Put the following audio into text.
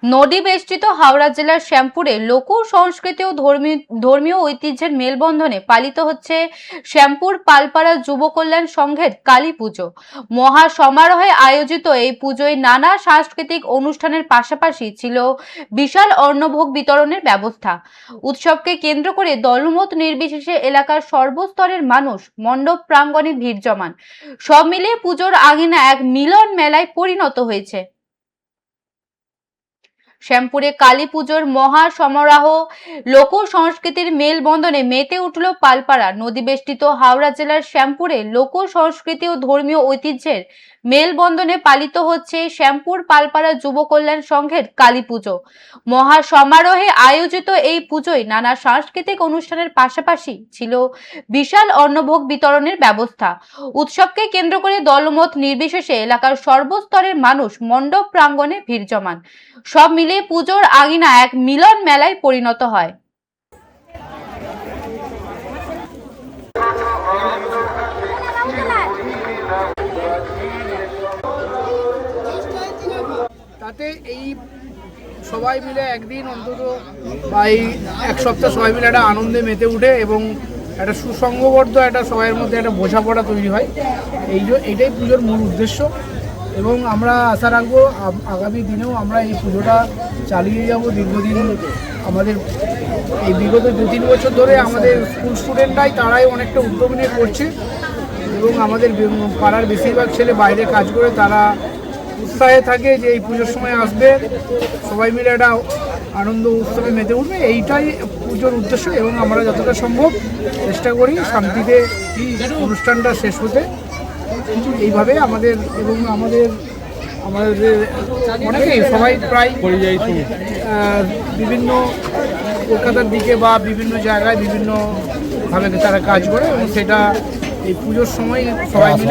নদী বেষ্টিত হাওড়া জেলার শ্যামপুরে লোক সংস্কৃতি ও ধর্মীয় ঐতিহ্যের মেলবন্ধনে পালিত হচ্ছে শ্যামপুর পালপাড়া যুব কল্যাণ সংঘের কালী পুজো। মহা সমারোহে আয়োজিত এই পুজোয় নানা সাংস্কৃতিক অনুষ্ঠানের পাশাপাশি ছিল বিশাল অন্নভোগ বিতরণের ব্যবস্থা। উৎসবকে কেন্দ্র করে দলমত নির্বিশেষে এলাকার সর্বস্তরের মানুষ মণ্ডপ প্রাঙ্গণে ভিড় জমান। সব মিলিয়ে পুজোর আঙিনা এক মিলন মেলায় পরিণত হয়েছে। শ্যামপুরে কালী পুজোর মহা সমারোহ লোক সংস্কৃতির মেলবন্ধনে মেতে উঠল পালপাড়া। নদী বেষ্টিত হাওড়া জেলার শ্যামপুরে লোক সংস্কৃতি ও ধর্মীয় ঐতিহ্যের মেলবন্ধনে পালিত হচ্ছে শ্যামপুর পালপাড়া যুব কল্যাণ সংঘের কালী পুজো। মহা সমারোহে আয়োজিত এই পুজোয় নানা সাংস্কৃতিক অনুষ্ঠানের পাশাপাশি ছিল বিশাল অন্নভোগ বিতরণের ব্যবস্থা। উৎসবকে কেন্দ্র করে দলমত নির্বিশেষে এলাকার সর্বস্তরের মানুষ মণ্ডপ প্রাঙ্গণে ভিড় জমান। সব মিলিয়ে পুজোর আঙিনা এক মিলন মেলায় পরিণত হয়। তাতে এই সবাই মিলে একদিন অন্তত বা এই এক সপ্তাহ সবাই মিলে একটা আনন্দে মেতে উঠে এবং একটা সুসংঘবদ্ধ একটা সবাইয়ের মধ্যে একটা বোঝাপড়া তৈরি হয়। এইটাই পুজোর মূল উদ্দেশ্য এবং আমরা আশা রাখবো আগামী দিনেও আমরা এই পুজোটা চালিয়ে যাব দীর্ঘদিন। আমাদের এই বিগত 2-3 বছর ধরে আমাদের স্কুল স্টুডেন্টরাই তারাই অনেকটা উদ্যোগ নিয়ে করছে এবং আমাদের পাড়ার বেশিরভাগ ছেলে বাইরে কাজ করে তারা উৎসাহে থাকে যে এই পুজোর সময় আসবে, সবাই মিলে একটা আনন্দ উৎসবে মেতে উঠবে। এইটাই পুজোর উদ্দেশ্য এবং আমরা যতটা সম্ভব চেষ্টা করি শান্তিতে অনুষ্ঠানটা শেষ হতে। এইভাবে আমাদের এবং আমাদের অনেকেই সবাই প্রায় বিভিন্ন কলকাতার দিকে বা বিভিন্ন জায়গায় বিভিন্নভাবে তারা কাজ করে এবং সেটা এই পুজোর সময় সবাই মিলে